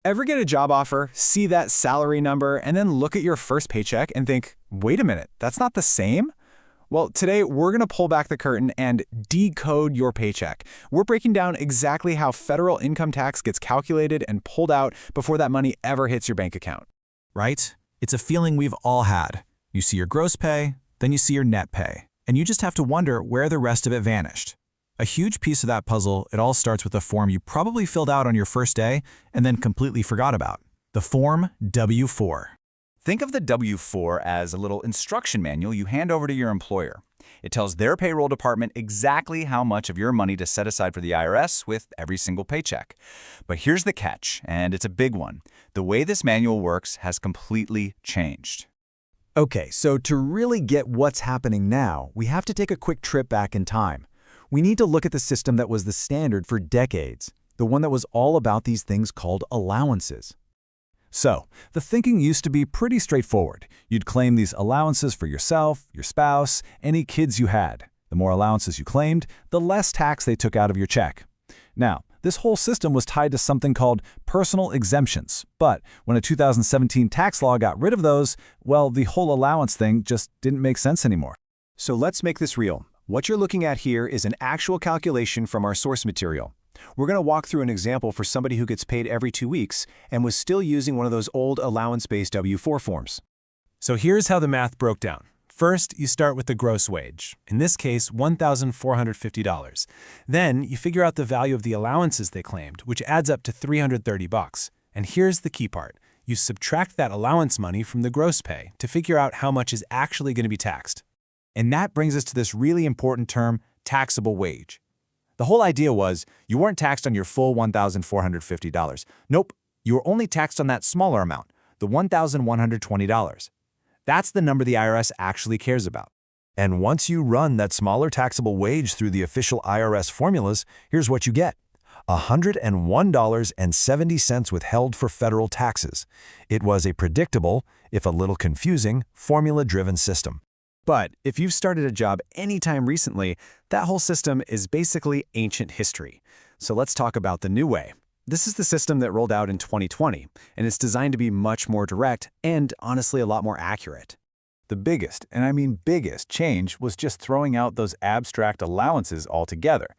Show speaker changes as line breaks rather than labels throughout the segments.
Ever get a job offer, see that salary number, and then look at your first paycheck and think, wait a minute, that's not the same? Well, today we're going to pull back the curtain and decode your paycheck. We're breaking down exactly how federal income tax gets calculated and pulled out before that money ever hits your bank account.
Right? It's a feeling we've all had. You see your gross pay, then you see your net pay, and you just have to wonder where the rest of it vanished. A huge piece of that puzzle, it all starts with a form you probably filled out on your first day and then completely forgot about. The Form W-4.
Think of the W-4 as a little instruction manual you hand over to your employer. It tells their payroll department exactly how much of your money to set aside for the IRS with every single paycheck. But here's the catch, and it's a big one. The way this manual works has completely changed.
Okay, so to really get what's happening now, we have to take a quick trip back in time. We need to look at the system that was the standard for decades, the one that was all about these things called allowances. So, the thinking used to be pretty straightforward. You'd claim these allowances for yourself, your spouse, any kids you had. The more allowances you claimed, the less tax they took out of your check. Now, this whole system was tied to something called personal exemptions, but when a 2017 tax law got rid of those, well, the whole allowance thing just didn't make sense anymore.
So let's make this real. What you're looking at here is an actual calculation from our source material. We're going to walk through an example for somebody who gets paid every 2 weeks and was still using one of those old allowance-based W-4 forms.
So here's how the math broke down. First, you start with the gross wage, in this case, $1,450. Then, you figure out the value of the allowances they claimed, which adds up to $330. And here's the key part. You subtract that allowance money from the gross pay to figure out how much is actually going to be taxed.
And that brings us to this really important term, taxable wage. The whole idea was you weren't taxed on your full $1,450. Nope, you were only taxed on that smaller amount, the $1,120. That's the number the IRS actually cares about.
And once you run that smaller taxable wage through the official IRS formulas, here's what you get. $101.70 withheld for federal taxes. It was a predictable, if a little confusing, formula-driven system.
But if you've started a job anytime recently, that whole system is basically ancient history. So let's talk about the new way. This is the system that rolled out in 2020, and it's designed to be much more direct and, honestly, a lot more accurate.
The biggest, and I mean biggest, change was just throwing out those abstract allowances altogether.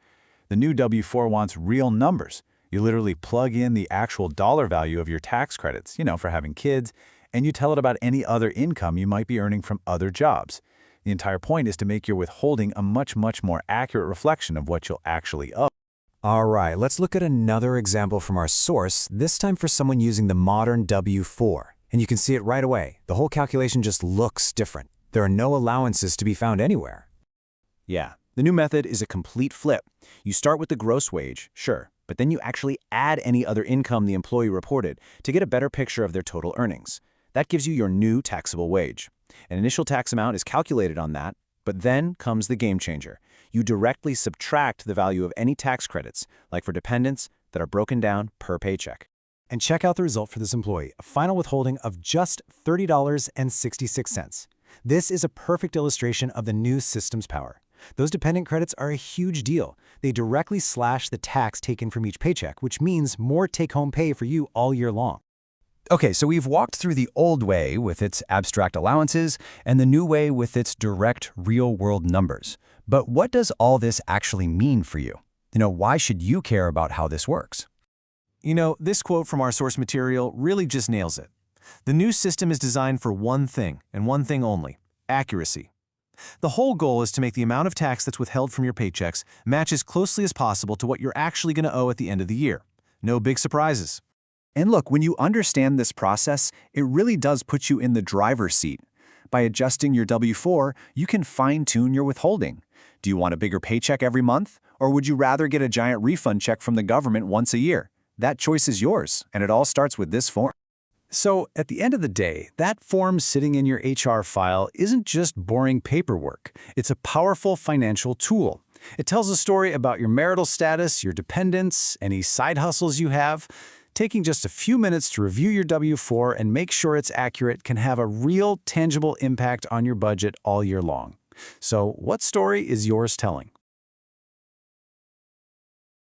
The new W-4 wants real numbers. You literally plug in the actual dollar value of your tax credits, for having kids, and you tell it about any other income you might be earning from other jobs. The entire point is to make your withholding a much more accurate reflection of what you'll actually owe.
All right, let's look at another example from our source, this time for someone using the modern W-4. And you can see it right away. The whole calculation just looks different. There are no allowances to be found anywhere. Yeah, the new method is a complete flip. You start with the gross wage, sure, but then you actually add any other income the employee reported to get a better picture of their total earnings. That gives you your new taxable wage. An initial tax amount is calculated on that, but then comes the game changer. You directly subtract the value of any tax credits, like for dependents, that are broken down per paycheck. And check out the result for this employee, a final withholding of just $30.66. This is a perfect illustration of the new system's power. Those dependent credits are a huge deal. They directly slash the tax taken from each paycheck, which means more take-home pay for you all year long.
Okay, so we've walked through the old way with its abstract allowances and the new way with its direct, real-world numbers. But what does all this actually mean for you? Why should you care about how this works?
This quote from our source material really just nails it. The new system is designed for one thing, and one thing only: accuracy. The whole goal is to make the amount of tax that's withheld from your paychecks match as closely as possible to what you're actually going to owe at the end of the year. No big surprises.
And look, when you understand this process, it really does put you in the driver's seat. By adjusting your W-4, you can fine-tune your withholding. Do you want a bigger paycheck every month? Or would you rather get a giant refund check from the government once a year? That choice is yours, and it all starts with this form.
So, at the end of the day, that form sitting in your HR file isn't just boring paperwork. It's a powerful financial tool. It tells a story about your marital status, your dependents, any side hustles you have. Taking just a few minutes to review your W-4 and make sure it's accurate can have a real, tangible impact on your budget all year long. So, what story is yours telling?